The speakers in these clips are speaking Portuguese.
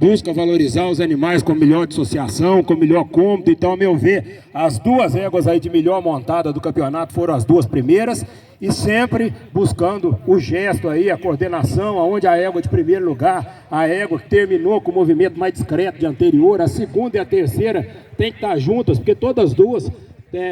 busca valorizar os animais com melhor dissociação, com melhor cômodo. Então, a meu ver, as duas éguas aí de melhor montada do campeonato foram as duas primeiras, e sempre buscando o gesto aí, a coordenação, aonde a égua de primeiro lugar, a égua que terminou com o movimento mais discreto de anterior, a segunda e a terceira tem que estar juntas, porque todas as duas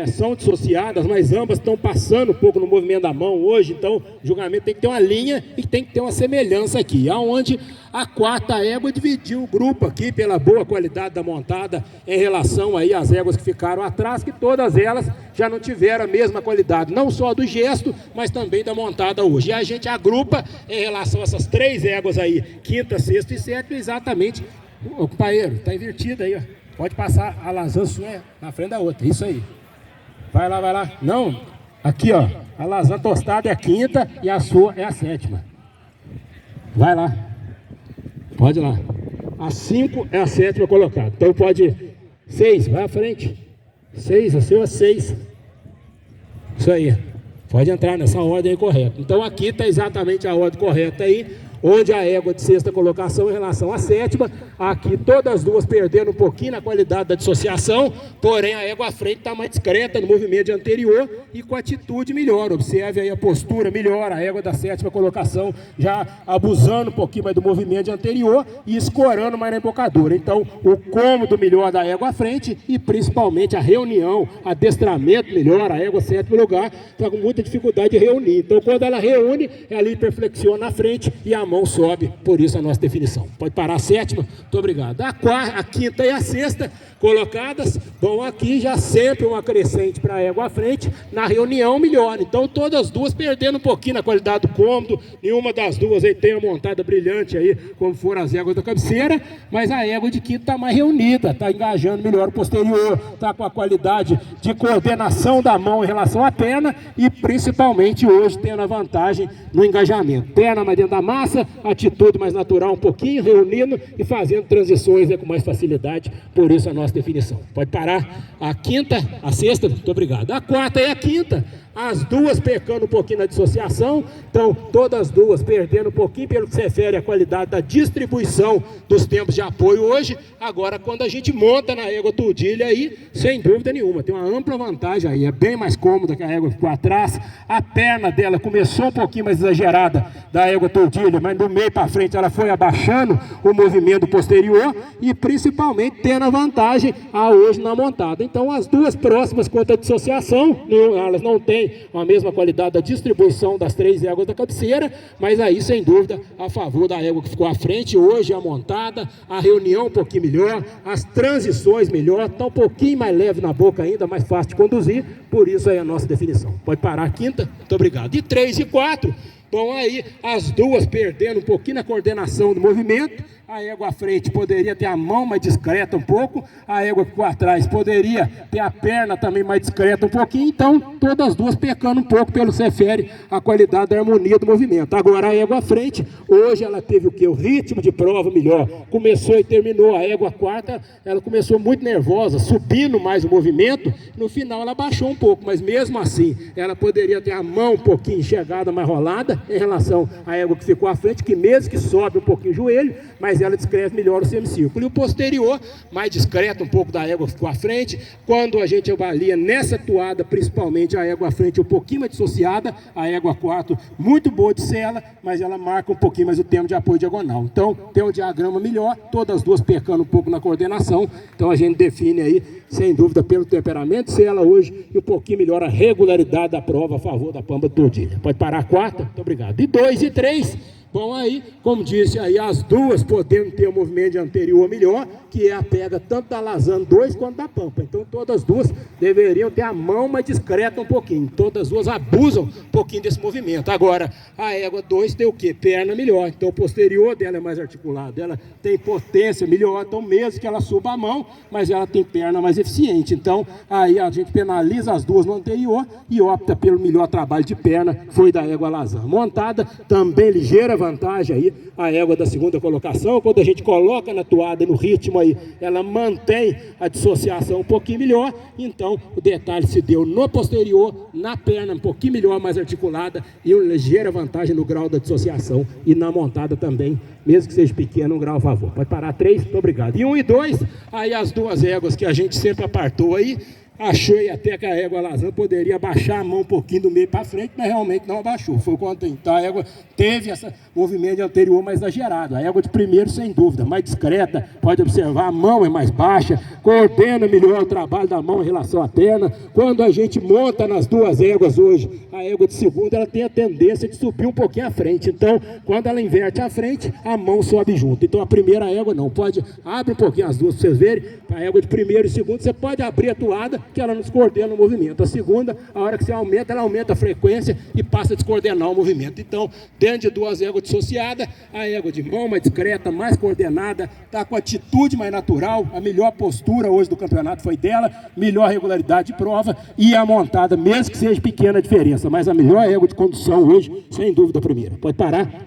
são dissociadas, mas ambas estão passando um pouco no movimento da mão hoje. Então o julgamento tem que ter uma linha e tem que ter uma semelhança aqui, aonde a quarta égua dividiu o grupo aqui pela boa qualidade da montada em relação aí às éguas que ficaram atrás, que todas elas já não tiveram a mesma qualidade, não só do gesto, mas também da montada hoje. E a gente agrupa em relação a essas três éguas aí, quinta, sexta e sétima, exatamente. O companheiro, está invertido aí, ó. Pode passar a lasanha na frente da outra, isso aí. Vai lá, vai lá. Não, aqui ó, a lasanha tostada é a quinta e a sua é a sétima. Vai lá. Pode ir lá. A 5 é a sétima colocada. Então pode ir. 6, vai à frente. 6, a sua é 6. Isso aí. Pode entrar nessa ordem aí correta. Então aqui está exatamente a ordem correta aí, onde a égua de sexta colocação em relação à sétima, aqui todas as duas perdendo um pouquinho na qualidade da dissociação, porém a égua à frente está mais discreta no movimento de anterior e com atitude melhor. Observe aí a postura melhor, a égua da sétima colocação já abusando um pouquinho mais do movimento de anterior e escorando mais na embocadura. Então o cômodo melhor da égua à frente e principalmente a reunião, adestramento melhor, a égua sétimo lugar está com muita dificuldade de reunir. Então quando ela reúne, ela hiperflexiona na frente e a mão sobe, por isso a nossa definição. Pode parar a sétima, muito obrigado. A quarta, a quinta e a sexta colocadas, bom, aqui já sempre uma crescente para a égua à frente, na reunião melhor. Então todas as duas perdendo um pouquinho na qualidade do cômodo, nenhuma das duas aí tem uma montada brilhante aí, como foram as éguas da cabeceira, mas a égua de quinta está mais reunida, está engajando melhor o posterior, está com a qualidade de coordenação da mão em relação à perna e principalmente hoje tendo a vantagem no engajamento. Perna mais dentro da massa, atitude mais natural um pouquinho, reunindo e fazendo transições com mais facilidade, por isso a nossa definição. Pode parar a quinta, a sexta, muito obrigado. A quarta e a quinta, as duas pecando um pouquinho na dissociação, então todas as duas perdendo um pouquinho pelo que se refere à qualidade da distribuição dos tempos de apoio hoje. Agora quando a gente monta na égua tordilha aí, sem dúvida nenhuma, tem uma ampla vantagem aí, é bem mais cômoda que a égua que ficou atrás, a perna dela começou um pouquinho mais exagerada da égua tordilha, mas do meio para frente ela foi abaixando o movimento posterior e principalmente tendo a vantagem hoje na montada. Então as duas próximas quanto à dissociação, elas não têm a mesma qualidade da distribuição das três éguas da cabeceira, mas aí sem dúvida a favor da égua que ficou à frente hoje, a montada, a reunião um pouquinho melhor, as transições melhor, está um pouquinho mais leve na boca ainda, mais fácil de conduzir, por isso aí a nossa definição. Pode parar a quinta, muito obrigado. E 3 e 4, bom, aí as duas perdendo um pouquinho na coordenação do movimento, a égua à frente poderia ter a mão mais discreta um pouco, a égua que ficou atrás poderia ter a perna também mais discreta um pouquinho, então todas as duas pecando um pouco pelo que se refere à qualidade da harmonia do movimento. Agora a égua à frente, hoje ela teve o que? O ritmo de prova melhor, começou e terminou. A égua quarta, ela começou muito nervosa, subindo mais o movimento, no final ela baixou um pouco, mas mesmo assim, ela poderia ter a mão um pouquinho enxergada, mais rolada, em relação à égua que ficou à frente, que mesmo que sobe um pouquinho o joelho, mas ela descreve melhor o semicírculo. E o posterior, mais discreto um pouco da égua que ficou à frente, quando a gente avalia nessa toada, principalmente a égua à frente um pouquinho mais dissociada, a égua 4 muito boa de sela, mas ela marca um pouquinho mais o tempo de apoio diagonal. Então tem um diagrama melhor, todas as duas pecando um pouco na coordenação, então a gente define aí, sem dúvida, pelo temperamento sela hoje, e um pouquinho melhor a regularidade da prova a favor da pamba tordilha. Pode parar a quarta? Muito obrigado. E 2 e 3, bom, aí, como disse, aí as duas podendo ter um movimento de anterior melhor, que é a pega tanto da Lazano 2 quanto da Pampa. Então todas as duas deveriam ter a mão mais discreta um pouquinho. Todas as duas abusam um pouquinho desse movimento. Agora, a égua 2 tem o quê? Perna melhor. Então o posterior dela é mais articulado, ela tem potência melhor, então mesmo que ela suba a mão, mas ela tem perna mais eficiente. Então aí a gente penaliza as duas no anterior e opta pelo melhor trabalho de perna, foi da égua Lazano. Montada, também ligeira vantagem aí a égua da segunda colocação. Quando a gente coloca na toada no ritmo aí, ela mantém a dissociação um pouquinho melhor. Então o detalhe se deu no posterior, na perna um pouquinho melhor, mais articulada, e uma ligeira vantagem no grau da dissociação e na montada também, mesmo que seja pequeno, um grau a favor. Pode parar 3, muito obrigado. E 1 e 2, aí as duas éguas que a gente sempre apartou aí, achei até que a égua Lazan poderia abaixar a mão um pouquinho do meio para frente, mas realmente não abaixou. Foi quando então a égua teve esse movimento anterior mais exagerado. A égua de primeiro, sem dúvida, mais discreta, pode observar, a mão é mais baixa, coordena melhor o trabalho da mão em relação à perna. Quando a gente monta nas duas éguas hoje, a égua de segunda, ela tem a tendência de subir um pouquinho à frente. Então, quando ela inverte à frente, a mão sobe junto. Então, a primeira égua não, pode, abre um pouquinho as duas para vocês verem. A égua de primeiro e segundo, você pode abrir a toada, que ela não descoordena o movimento. A segunda, a hora que você aumenta, ela aumenta a frequência e passa a descoordenar o movimento. Então, dentro de duas éguas dissociadas, a égua de mão mais discreta, mais coordenada, está com atitude mais natural, a melhor postura hoje do campeonato foi dela, melhor regularidade de prova e a montada, mesmo que seja pequena a diferença, mas a melhor égua de condução hoje, sem dúvida, a primeira. Pode parar.